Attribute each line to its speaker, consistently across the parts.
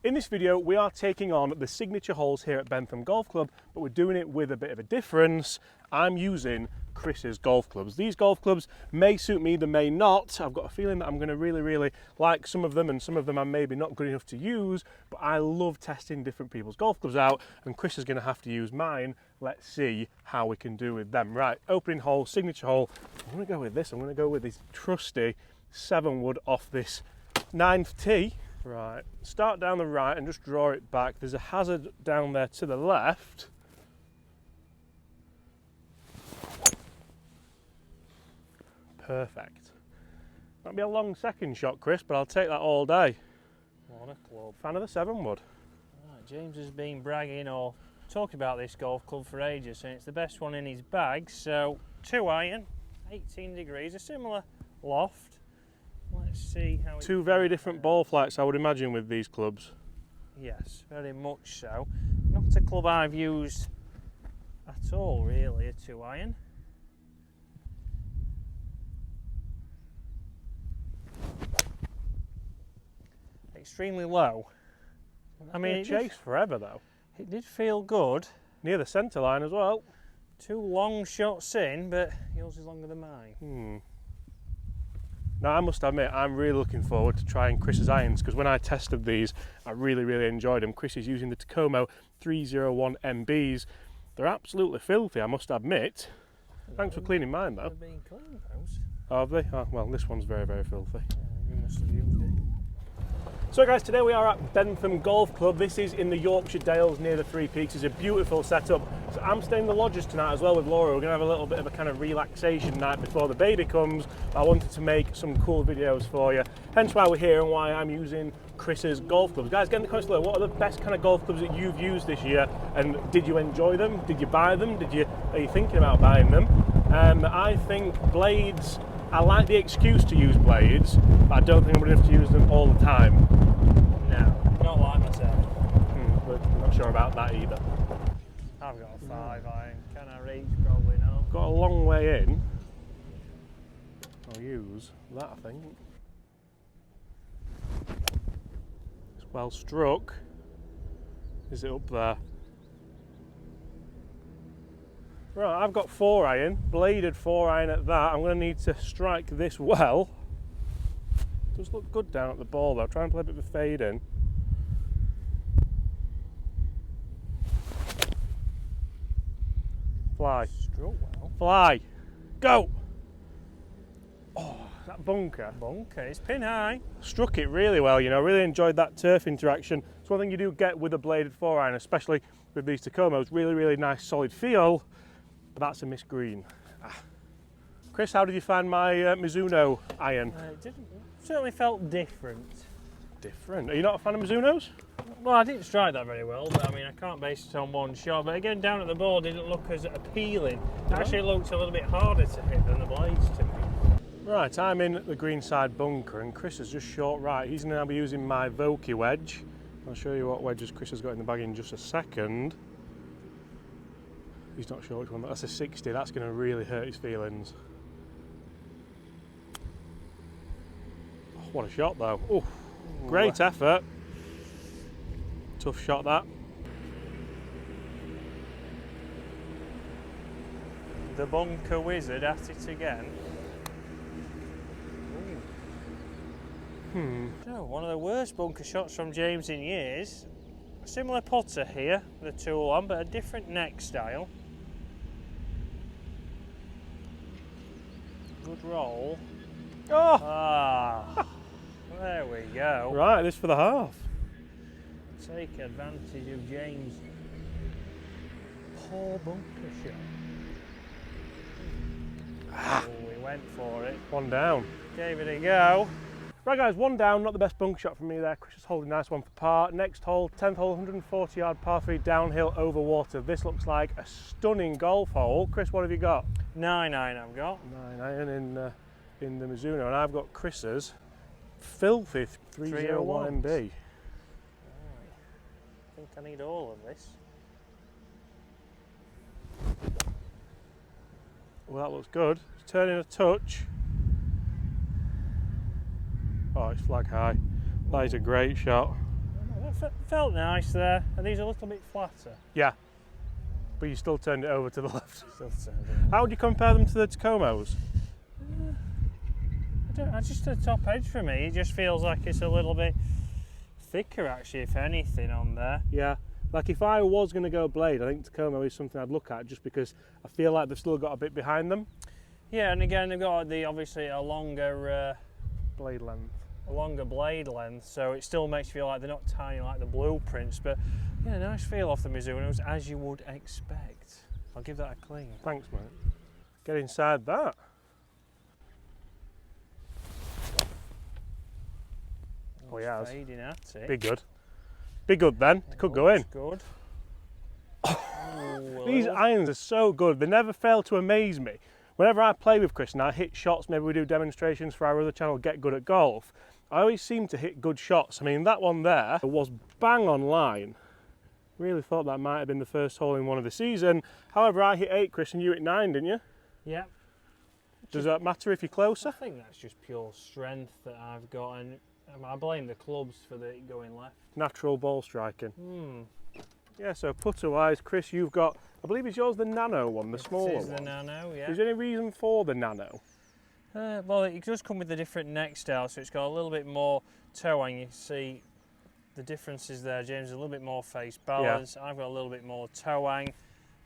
Speaker 1: In this video, we are taking on the signature holes here at Bentham Golf Club, but we're doing it with a bit of a difference. I'm using Chris's golf clubs. These golf clubs may suit me, they may not. I've got a feeling that I'm going to really like some of them, and some of them I'm maybe not good enough to use, but I love testing different people's golf clubs out, and Chris is going to have to use mine. Let's see how we can do with them. Right, opening hole, signature hole. I'm going to go with this. I'm going to go with this trusty 7-wood off this 9th tee. Right, start down the right and just draw it back. There's a hazard down there to the left. Perfect. Might be a long second shot, Chris, but I'll take that all day.
Speaker 2: What a club.
Speaker 1: Fan of the 7-wood.
Speaker 2: Right, James has been bragging or talking about this golf club for ages, and it's the best one in his bag. So 2 iron, 18 degrees, a similar loft. Let's see how.
Speaker 1: Two very different ball flights, I would imagine, with these clubs.
Speaker 2: Yes, very much so. Not a club I've used at all, really, a 2 iron. Extremely low. I mean, it
Speaker 1: chased forever though.
Speaker 2: It did feel good.
Speaker 1: Near the centre line as well.
Speaker 2: 2 long shots in, but yours is longer than mine.
Speaker 1: Now, I must admit, I'm really looking forward to trying Chris's irons, because when I tested these, I really enjoyed them. Chris is using the Takomo 301 MBs. They're absolutely filthy, I must admit. Thanks for cleaning mine, though.
Speaker 2: They've been cleaned, those.
Speaker 1: Have they? Oh, well, this one's very filthy.
Speaker 2: You must have used it.
Speaker 1: So guys, today we are at Bentham Golf Club. This is in the Yorkshire Dales near the Three Peaks. It's a beautiful setup. So I'm staying in the lodges tonight as well with Laura. We're going to have a little bit of a kind of relaxation night before the baby comes. I wanted to make some cool videos for you. Hence why we're here and why I'm using Chris's golf clubs. Guys, get in the comments below. What are the best kind of golf clubs that you've used this year? And did you enjoy them? Did you buy them? Are you thinking about buying them? I think blades, I like the excuse to use blades, but I don't think I'm going to have to use them all the time.
Speaker 2: No, not like myself.
Speaker 1: But I'm not sure about that either.
Speaker 2: I've got a 5 iron. Can I reach? Probably not.
Speaker 1: Got a long way in. I'll use that, I think. It's well struck. Is it up there? Right, I've got 4 iron, bladed 4 iron at that. I'm going to need to strike this well. It does look good down at the ball though. Try and play a bit of a fade in. Fly.
Speaker 2: Struck well.
Speaker 1: Fly. Go! Oh, that bunker.
Speaker 2: Bunker, it's pin high.
Speaker 1: Struck it really well, you know. Really enjoyed that turf interaction. It's one thing you do get with a bladed 4 iron, especially with these Takomos. Really nice solid feel. But that's a miss green. Chris, how did you find my Mizuno iron?
Speaker 2: It certainly felt different.
Speaker 1: Different? Are you not a fan of Mizunos?
Speaker 2: Well, I didn't strike that very well, but I mean, I can't base it on one shot. But again, down at the ball didn't look as appealing. It actually looked a little bit harder to hit than the blades to me.
Speaker 1: Right, I'm in the greenside bunker and Chris is just short right. He's going to be using my Vokey wedge. I'll show you what wedges Chris has got in the bag in just a second. He's not sure which one, but that's a 60. That's going to really hurt his feelings. Oh, what a shot though. Oh, great effort. Tough shot that.
Speaker 2: The bunker wizard at it again. So, one of the worst bunker shots from James in years. A similar putter here, the tool on, but a different neck style. Good roll.
Speaker 1: Oh!
Speaker 2: Ah, there we go.
Speaker 1: Right, this for the half.
Speaker 2: Take advantage of James' poor bunker shot. Oh, we went for it.
Speaker 1: One down.
Speaker 2: Gave it a go.
Speaker 1: Right guys, one down, not the best bunker shot from me there. Chris is holding a nice one for par. Next hole, 10th hole, 140 yard par 3 downhill over water. This looks like a stunning golf hole. Chris, what have you got?
Speaker 2: 9 iron I've got.
Speaker 1: 9 iron in the Mizuno, and I've got Chris's filthy 301 MB.
Speaker 2: Right. I think I need all of this.
Speaker 1: Well, that looks good. It's turning a touch. Oh, it's flag high. That is a great shot.
Speaker 2: That Felt nice there. Are these a little bit flatter?
Speaker 1: Yeah, but you still turned it over to the left.
Speaker 2: Still turned
Speaker 1: How would you compare them to the Tacomos?
Speaker 2: just the top edge for me. It just feels like it's a little bit thicker, actually, if anything, on there.
Speaker 1: Yeah, like if I was going to go blade, I think Tacomo is something I'd look at just because I feel like they've still got a bit behind them.
Speaker 2: Yeah, and again, they've got obviously a longer
Speaker 1: Blade length.
Speaker 2: blade length, so it still makes you feel like they're not tiny like the blueprints, but yeah, nice feel off the Mizunos, as you would expect. I'll give that a clean.
Speaker 1: Thanks, mate. Get inside that. Oh yeah,
Speaker 2: Fading at it.
Speaker 1: be good. Be good then. It could go in.
Speaker 2: Good.
Speaker 1: These irons are so good. They never fail to amaze me. Whenever I play with Chris and I hit shots, maybe we do demonstrations for our other channel, Get Good at Golf, I always seem to hit good shots. I mean, that one there was bang on line. Really thought that might have been the first hole in one of the season. However, I hit 8, Chris, and you hit 9, didn't you?
Speaker 2: Yeah.
Speaker 1: Does that matter if you're closer?
Speaker 2: I think that's just pure strength that I've got, and I blame the clubs for the going left.
Speaker 1: Natural ball striking. Yeah, so putter-wise, Chris, you've got, I believe it's yours, the Nano one, the smaller
Speaker 2: It is
Speaker 1: one.
Speaker 2: the Nano, yeah.
Speaker 1: Is there any reason for the Nano?
Speaker 2: Well, it does come with a different neck style, so it's got a little bit more toe hang. You can see the differences there, James. A little bit more face balance. Yeah. I've got a little bit more toe hang.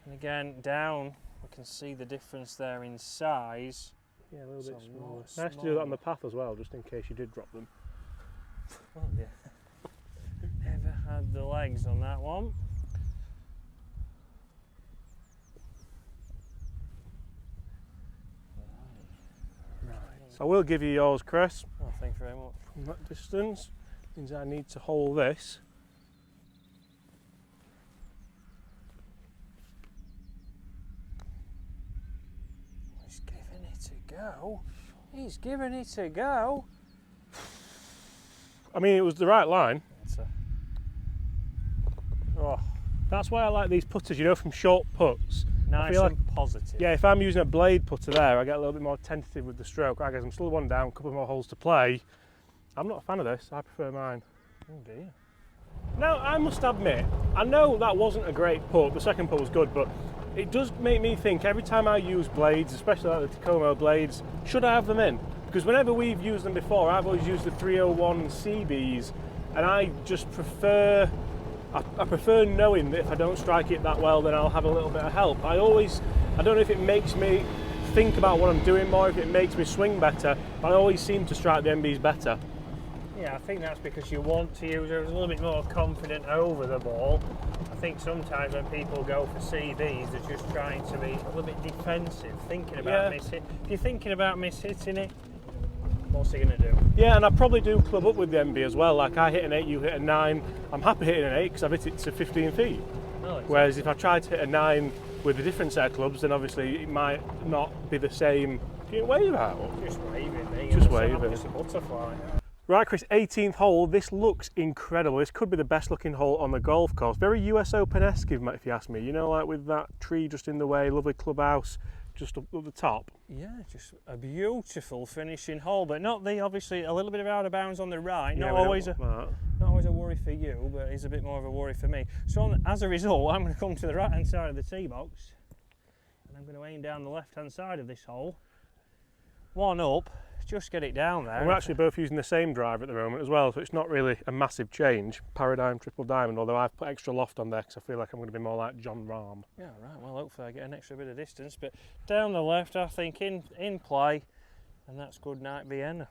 Speaker 2: And again, down, we can see the difference there in size.
Speaker 1: Yeah, a little bit smaller. Nice to do that on the path as well, just in case you did drop them.
Speaker 2: Well, yeah. Never had the legs on that one.
Speaker 1: I will give you yours, Chris.
Speaker 2: Oh, thank you very much.
Speaker 1: From that distance, means I need to hold this.
Speaker 2: He's giving it a go. He's giving it a go.
Speaker 1: I mean, it was the right line.
Speaker 2: Oh,
Speaker 1: that's why I like these putters, you know, from short putts.
Speaker 2: nice and positive.
Speaker 1: Yeah, if I'm using a blade putter there, I get a little bit more tentative with the stroke. I guess I'm still one down, a couple more holes to play. I'm not a fan of this, I prefer mine.
Speaker 2: Oh dear.
Speaker 1: Now, I must admit, I know that wasn't a great putt, the second putt was good, but it does make me think every time I use blades, especially like the Tacomo blades, should I have them in? Because whenever we've used them before, I've always used the 301 CBs, and I just prefer, I prefer knowing that if I don't strike it that well, then I'll have a little bit of help. I don't know if it makes me think about what I'm doing more, if it makes me swing better, but I always seem to strike the MBs better.
Speaker 2: Yeah, I think that's because you want to use it a little bit more confident over the ball. I think sometimes when people go for CBs, they're just trying to be a little bit defensive, thinking about mishit. If you're thinking about mishitting it, what's he going to do?
Speaker 1: Yeah, and I probably do club up with the MB as well. Like I hit an 8, you hit a 9. I'm happy hitting an 8 because I've hit it to 15 feet.
Speaker 2: Oh,
Speaker 1: whereas if I tried to hit a 9 with a different set of clubs, then obviously it might not be the same. Can you wave out?
Speaker 2: Just waving, mate.
Speaker 1: Just waving.
Speaker 2: Just a butterfly.
Speaker 1: Right, Chris, 18th hole. This looks incredible. This could be the best looking hole on the golf course. Very US Open-esque, if you ask me. You know, like with that tree just in the way, lovely clubhouse just up the top.
Speaker 2: Yeah, just a beautiful finishing hole, but not the, obviously, a little bit of out of bounds on the right.
Speaker 1: Yeah,
Speaker 2: not always a worry for you, but it's a bit more of a worry for me. So as a result, I'm going to come to the right-hand side of the tee box, and I'm going to aim down the left-hand side of this hole. One up. Just get it down there.
Speaker 1: And we're actually both using the same driver at the moment as well, so it's not really a massive change. Paradigm Triple Diamond, although I've put extra loft on there because I feel like I'm going to be more like John Rahm.
Speaker 2: Yeah, right. Well, hopefully I get an extra bit of distance, but down the left, I think in play, and that's good night, Vienna.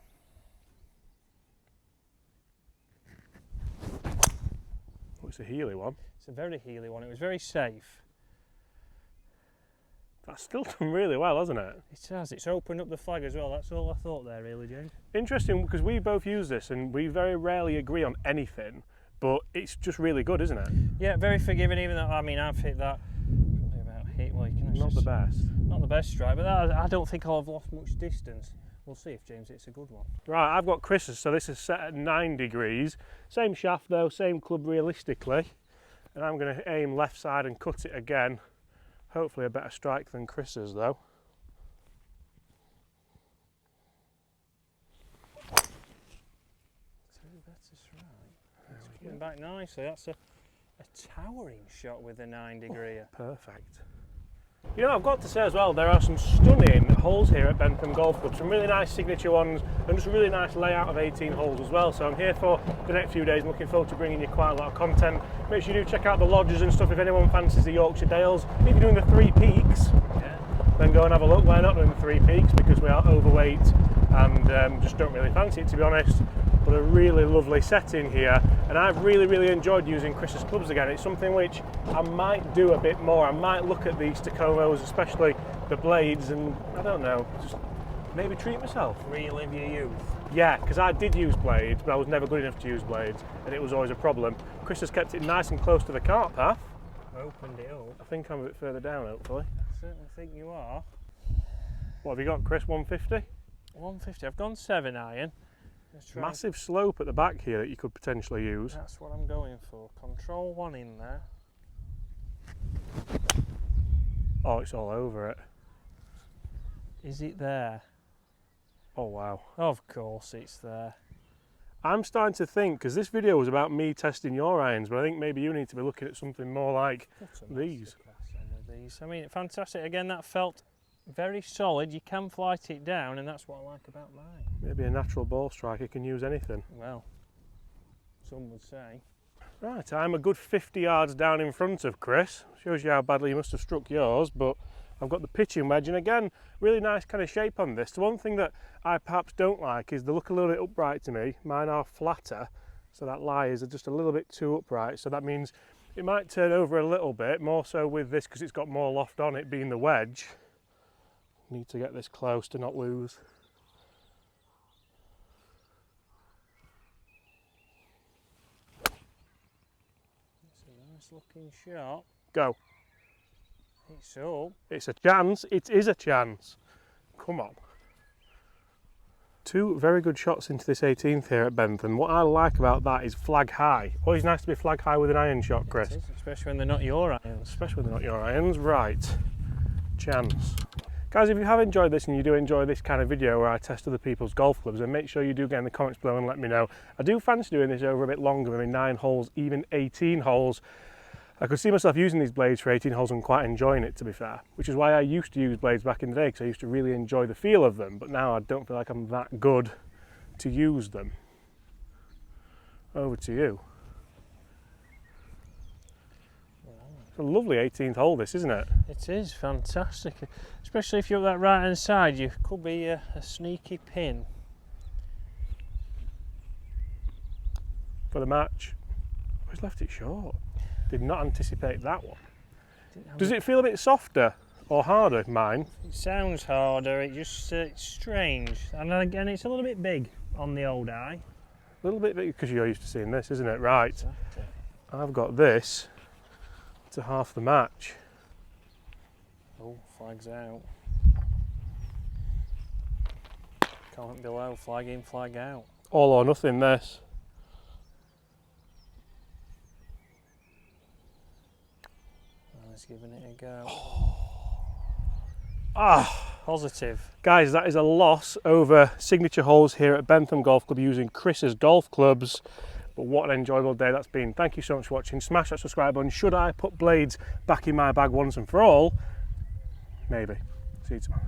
Speaker 1: Oh, it's a Healy one.
Speaker 2: It's a very Healy one. It was very safe.
Speaker 1: That's still done really well, hasn't it?
Speaker 2: It has. It's opened up the flag as well. That's all I thought there, really, James.
Speaker 1: Interesting, because we both use this and we very rarely agree on anything, but it's just really good, isn't it?
Speaker 2: Yeah, very forgiving, even though, I mean, I've hit that, well, you can
Speaker 1: not the best.
Speaker 2: Not the best strike, but that, I don't think I'll have lost much distance. We'll see if James hits a good one.
Speaker 1: Right, I've got Chris's, so this is set at 9 degrees. Same shaft though, same club realistically. And I'm going to aim left side and cut it again. Hopefully a better strike than Chris's though.
Speaker 2: Better strike. back nicely. That's a towering shot with a 9-degree.
Speaker 1: Perfect. You know, I've got to say as well, there are some stunning holes here at Bentham Golf Club, some really nice signature ones and just a really nice layout of 18 holes as well. So I'm here for the next few days, looking forward to bringing you quite a lot of content. Make sure you do check out the lodges and stuff if anyone fancies the Yorkshire Dales. If you're doing the Three Peaks, then go and have a look. We're not doing the Three Peaks because we are overweight and just don't really fancy it, to be honest. But a really lovely setting here, and I've really enjoyed using Chris's clubs again. It's something which I might do a bit more. I might look at these Tacomos, especially the blades, and I don't know, just maybe treat myself.
Speaker 2: Relive your youth.
Speaker 1: Yeah, because I did use blades, but I was never good enough to use blades, and it was always a problem. Chris has kept it nice and close to the cart path.
Speaker 2: Opened it up.
Speaker 1: I think I'm a bit further down, hopefully.
Speaker 2: I certainly think you are.
Speaker 1: What have you got, Chris? 150?
Speaker 2: 150. I've gone 7-iron.
Speaker 1: Massive slope at the back here that you could potentially use.
Speaker 2: That's what I'm going for. Control 1 in there.
Speaker 1: Oh, it's all over it.
Speaker 2: Is it there?
Speaker 1: Oh, wow.
Speaker 2: Of course it's there.
Speaker 1: I'm starting to think, because this video was about me testing your irons, but I think maybe you need to be looking at something more like these.
Speaker 2: I mean, fantastic. Again, that felt very solid. You can flight it down, and that's what I like about mine.
Speaker 1: Maybe a natural ball striker can use anything.
Speaker 2: Well, some would say.
Speaker 1: Right, I'm a good 50 yards down in front of Chris. Shows you how badly you must have struck yours, but I've got the pitching wedge, and again, really nice kind of shape on this. The one thing that I perhaps don't like is they look a little bit upright to me. Mine are flatter, so that lie is just a little bit too upright. So that means it might turn over a little bit, more so with this because it's got more loft on it being the wedge. Need to get this close to not lose.
Speaker 2: It's a nice looking shot.
Speaker 1: Go.
Speaker 2: It's up.
Speaker 1: It's a chance. It is a chance. Come on. Two very good shots into this 18th here at Bentham. What I like about that is flag high. Always nice to be flag high with an iron shot, Chris.
Speaker 2: It is, especially when they're not your irons.
Speaker 1: Especially when they're not your irons. Right. Chance. Guys, if you have enjoyed this and you do enjoy this kind of video where I test other people's golf clubs, then make sure you do get in the comments below and let me know. I do fancy doing this over a bit longer, maybe 9 holes, even 18 holes. I could see myself using these blades for 18 holes and quite enjoying it, to be fair, which is why I used to use blades back in the day, because I used to really enjoy the feel of them, but now I don't feel like I'm that good to use them. Over to you. It's a lovely 18th hole this, isn't it?
Speaker 2: It is fantastic, especially if you're up that right hand side. You could be a sneaky pin.
Speaker 1: For the match. Oh, he's left it short. Did not anticipate that one. Does it feel a bit softer or harder, mine?
Speaker 2: It sounds harder, it just it's strange. And again, it's a little bit big on the old eye.
Speaker 1: A little bit big, because you're used to seeing this, isn't it? Right.
Speaker 2: Exactly.
Speaker 1: I've got this to half the match.
Speaker 2: Oh, flags out. Comment below, flag in, flag out.
Speaker 1: All or nothing, this.
Speaker 2: Let's giving it a go. Positive.
Speaker 1: Guys, that is a loss over signature holes here at Bentham Golf Club using Chris's golf clubs. But what an enjoyable day that's been. Thank you so much for watching. Smash that subscribe button. Should I put blades back in my bag once and for all? Maybe. See you tomorrow.